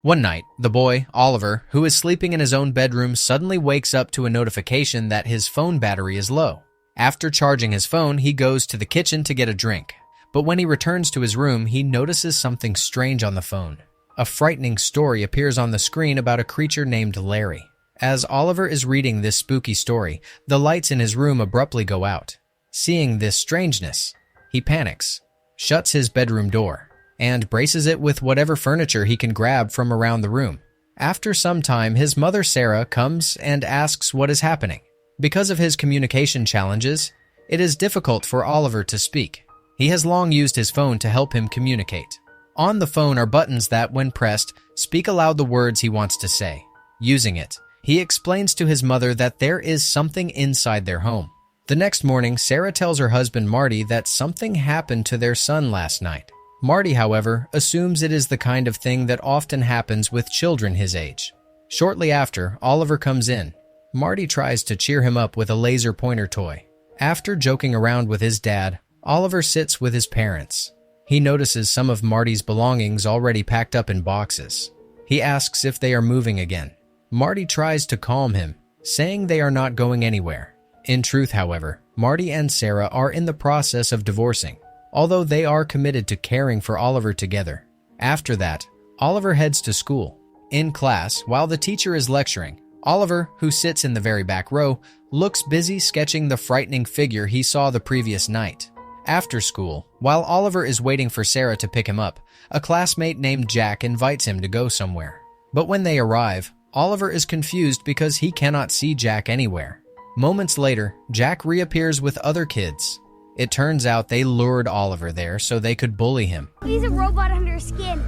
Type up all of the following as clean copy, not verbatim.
One night, the boy, Oliver, who is sleeping in his own bedroom, suddenly wakes up to a notification that his phone battery is low. After charging his phone, he goes to the kitchen to get a drink. But when he returns to his room, he notices something strange on the phone. A frightening story appears on the screen about a creature named Larry. As Oliver is reading this spooky story, the lights in his room abruptly go out. Seeing this strangeness, he panics, shuts his bedroom door, and braces it with whatever furniture he can grab from around the room. After some time, his mother Sarah comes and asks what is happening. Because of his communication challenges, it is difficult for Oliver to speak. He has long used his phone to help him communicate. On the phone are buttons that, when pressed, speak aloud the words he wants to say. Using it, he explains to his mother that there is something inside their home. The next morning, Sarah tells her husband Marty that something happened to their son last night. Marty, however, assumes it is the kind of thing that often happens with children his age. Shortly after, Oliver comes in. Marty tries to cheer him up with a laser pointer toy. After joking around with his dad, Oliver sits with his parents. He notices some of Marty's belongings already packed up in boxes. He asks if they are moving again. Marty tries to calm him, saying they are not going anywhere. In truth, however, Marty and Sarah are in the process of divorcing, although they are committed to caring for Oliver together. After that, Oliver heads to school. In class, while the teacher is lecturing, Oliver, who sits in the very back row, looks busy sketching the frightening figure he saw the previous night. After school, while Oliver is waiting for Sarah to pick him up, a classmate named Jack invites him to go somewhere. But when they arrive, Oliver is confused because he cannot see Jack anywhere. Moments later, Jack reappears with other kids. It turns out they lured Oliver there so they could bully him. He's a robot under skin.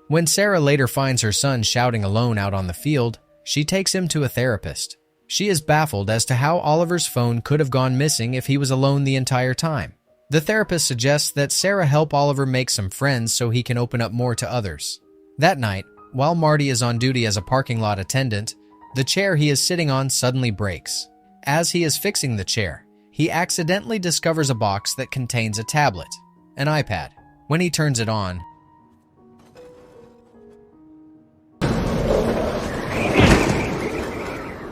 When Sarah later finds her son shouting alone out on the field, she takes him to a therapist. She is baffled as to how Oliver's phone could have gone missing if he was alone the entire time. The therapist suggests that Sarah help Oliver make some friends so he can open up more to others. That night, while Marty is on duty as a parking lot attendant, the chair he is sitting on suddenly breaks. As he is fixing the chair, he accidentally discovers a box that contains a tablet, an iPad. When he turns it on,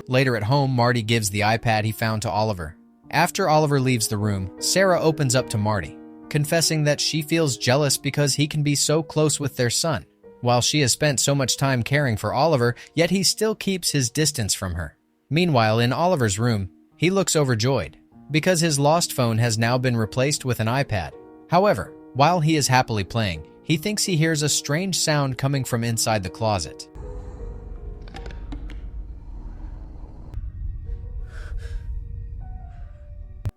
later at home, Marty gives the iPad he found to Oliver. After Oliver leaves the room, Sarah opens up to Marty, confessing that she feels jealous because he can be so close with their son. While she has spent so much time caring for Oliver, yet he still keeps his distance from her. Meanwhile, in Oliver's room, he looks overjoyed because his lost phone has now been replaced with an iPad. However, while he is happily playing, he thinks he hears a strange sound coming from inside the closet.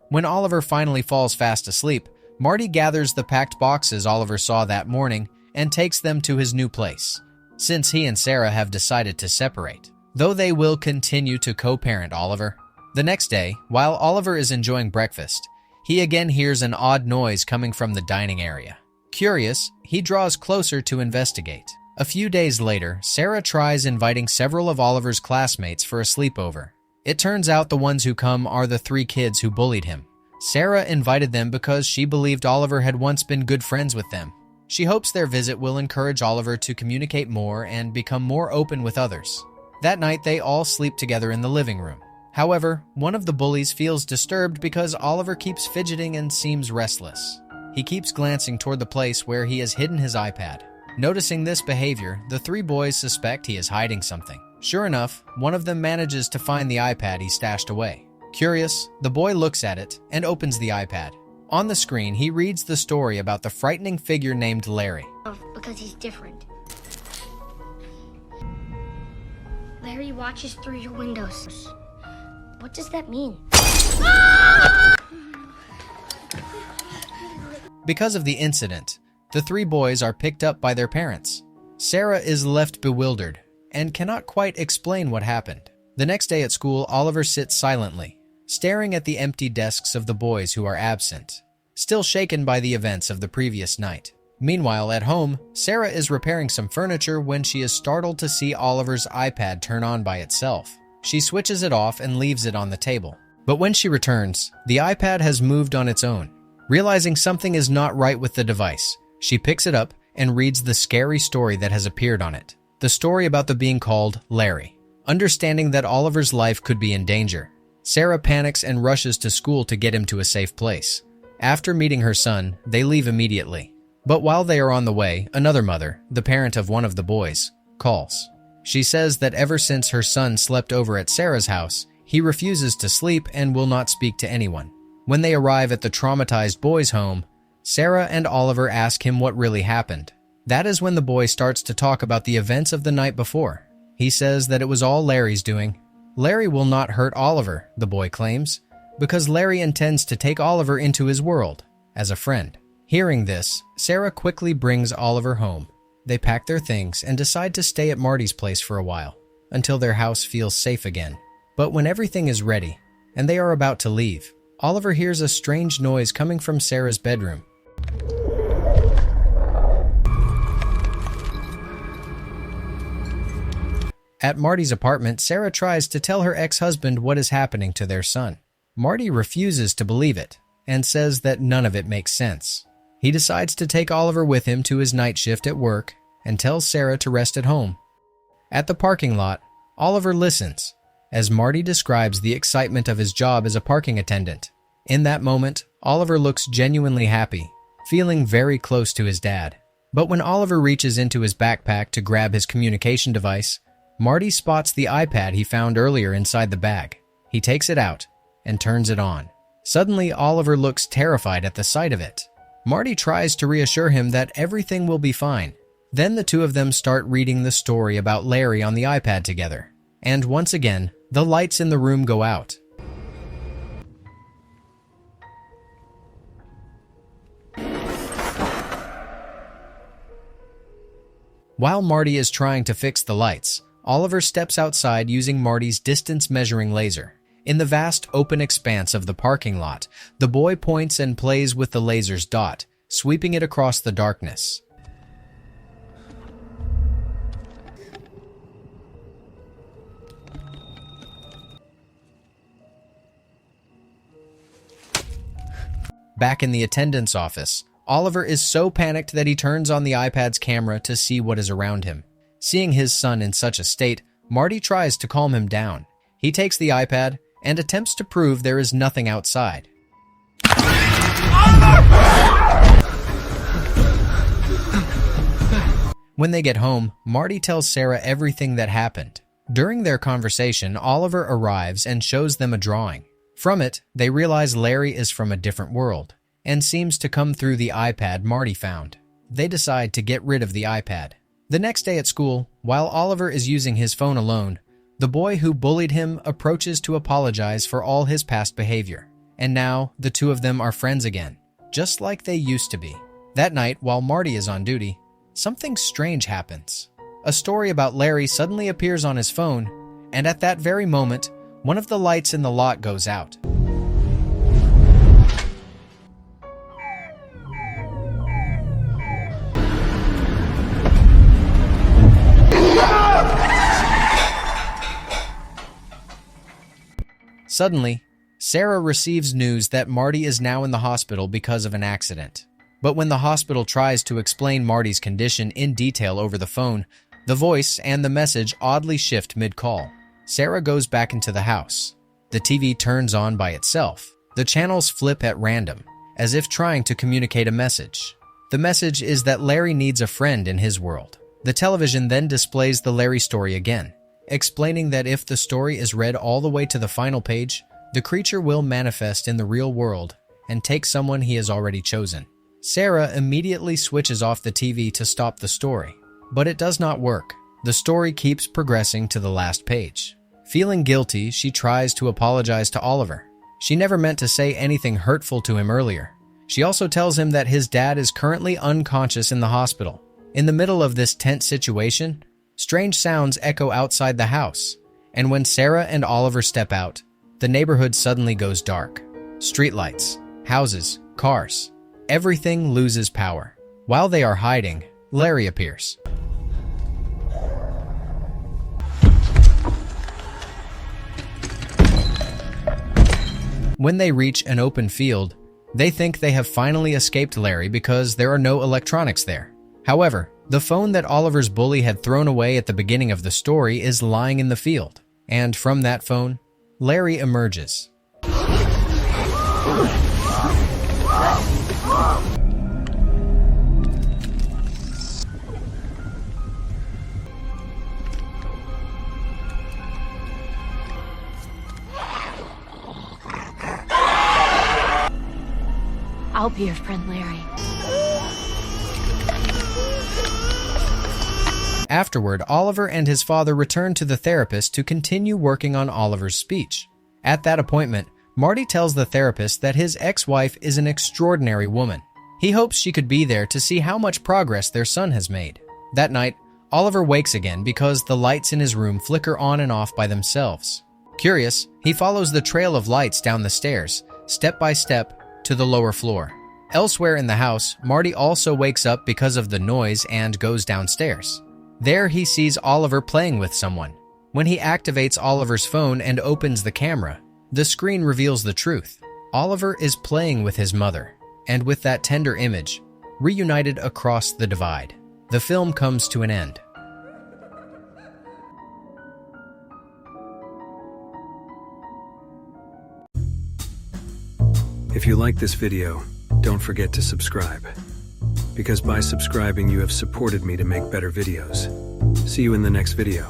When Oliver finally falls fast asleep, Marty gathers the packed boxes Oliver saw that morning and takes them to his new place, since he and Sarah have decided to separate, though they will continue to co-parent Oliver. The next day, while Oliver is enjoying breakfast, he again hears an odd noise coming from the dining area. Curious, he draws closer to investigate. A few days later, Sarah tries inviting several of Oliver's classmates for a sleepover. It turns out the ones who come are the 3 kids who bullied him. Sarah invited them because she believed Oliver had once been good friends with them. She hopes their visit will encourage Oliver to communicate more and become more open with others. That night, they all sleep together in the living room. However, one of the bullies feels disturbed because Oliver keeps fidgeting and seems restless. He keeps glancing toward the place where he has hidden his iPad. Noticing this behavior, the 3 boys suspect he is hiding something. Sure enough, one of them manages to find the iPad he stashed away. Curious, the boy looks at it and opens the iPad. On the screen, he reads the story about the frightening figure named Larry. Because he's different. Larry watches through your windows. What does that mean? Because of the incident, the 3 boys are picked up by their parents. Sarah is left bewildered and cannot quite explain what happened. The next day at school, Oliver sits silently, staring at the empty desks of the boys who are absent, still shaken by the events of the previous night. Meanwhile, at home, Sarah is repairing some furniture when she is startled to see Oliver's iPad turn on by itself. She switches it off and leaves it on the table. But when she returns, the iPad has moved on its own. Realizing something is not right with the device, she picks it up and reads the scary story that has appeared on it. The story about the being called Larry. Understanding that Oliver's life could be in danger, Sarah panics and rushes to school to get him to a safe place. After meeting her son, they leave immediately. But while they are on the way, another mother, the parent of one of the boys, calls. She says that ever since her son slept over at Sarah's house, he refuses to sleep and will not speak to anyone. When they arrive at the traumatized boy's home, Sarah and Oliver ask him what really happened. That is when the boy starts to talk about the events of the night before. He says that it was all Larry's doing. Larry will not hurt Oliver, the boy claims, because Larry intends to take Oliver into his world as a friend. Hearing this, Sarah quickly brings Oliver home. They pack their things and decide to stay at Marty's place for a while, until their house feels safe again. But when everything is ready, and they are about to leave, Oliver hears a strange noise coming from Sarah's bedroom. At Marty's apartment, Sarah tries to tell her ex-husband what is happening to their son. Marty refuses to believe it, and says that none of it makes sense. He decides to take Oliver with him to his night shift at work, and tells Sarah to rest at home. At the parking lot, Oliver listens, as Marty describes the excitement of his job as a parking attendant. In that moment, Oliver looks genuinely happy, feeling very close to his dad. But when Oliver reaches into his backpack to grab his communication device, Marty spots the iPad he found earlier inside the bag. He takes it out and turns it on. Suddenly, Oliver looks terrified at the sight of it. Marty tries to reassure him that everything will be fine. Then the two of them start reading the story about Larry on the iPad together. And once again, the lights in the room go out. While Marty is trying to fix the lights, Oliver steps outside using Marty's distance-measuring laser. In the vast open expanse of the parking lot, the boy points and plays with the laser's dot, sweeping it across the darkness. Back in the attendant's office, Oliver is so panicked that he turns on the iPad's camera to see what is around him. Seeing his son in such a state, Marty tries to calm him down. He takes the iPad and attempts to prove there is nothing outside. When they get home, Marty tells Sarah everything that happened. During their conversation, Oliver arrives and shows them a drawing. From it, they realize Larry is from a different world and seems to come through the iPad Marty found. They decide to get rid of the iPad. The next day at school, while Oliver is using his phone alone, the boy who bullied him approaches to apologize for all his past behavior. And now, the two of them are friends again, just like they used to be. That night, while Marty is on duty, something strange happens. A story about Larry suddenly appears on his phone, and at that very moment, one of the lights in the lot goes out. Suddenly, Sarah receives news that Marty is now in the hospital because of an accident. But when the hospital tries to explain Marty's condition in detail over the phone, the voice and the message oddly shift mid-call. Sarah goes back into the house. The TV turns on by itself. The channels flip at random, as if trying to communicate a message. The message is that Larry needs a friend in his world. The television then displays the Larry story again, explaining that if the story is read all the way to the final page, the creature will manifest in the real world and take someone he has already chosen. Sarah immediately switches off the TV to stop the story, but it does not work. The story keeps progressing to the last page. Feeling guilty, she tries to apologize to Oliver. She never meant to say anything hurtful to him earlier. She also tells him that his dad is currently unconscious in the hospital. In the middle of this tense situation, strange sounds echo outside the house, and when Sarah and Oliver step out, the neighborhood suddenly goes dark. Streetlights, houses, cars, everything loses power. While they are hiding, Larry appears. When they reach an open field, They think they have finally escaped Larry because there are no electronics there. However, the phone that Oliver's bully had thrown away at the beginning of the story is lying in the field, and from that phone, Larry emerges. I'll be your friend, Larry. Afterward, Oliver and his father return to the therapist to continue working on Oliver's speech. At that appointment, Marty tells the therapist that his ex-wife is an extraordinary woman. He hopes she could be there to see how much progress their son has made. That night, Oliver wakes again because the lights in his room flicker on and off by themselves. Curious, he follows the trail of lights down the stairs, step by step, to the lower floor. Elsewhere in the house, Marty also wakes up because of the noise and goes downstairs. There he sees Oliver playing with someone. When he activates Oliver's phone and opens the camera, the screen reveals the truth. Oliver is playing with his mother, and with that tender image, reunited across the divide, the film comes to an end. If you like this video, don't forget to subscribe. Because by subscribing, you have supported me to make better videos. See you in the next video.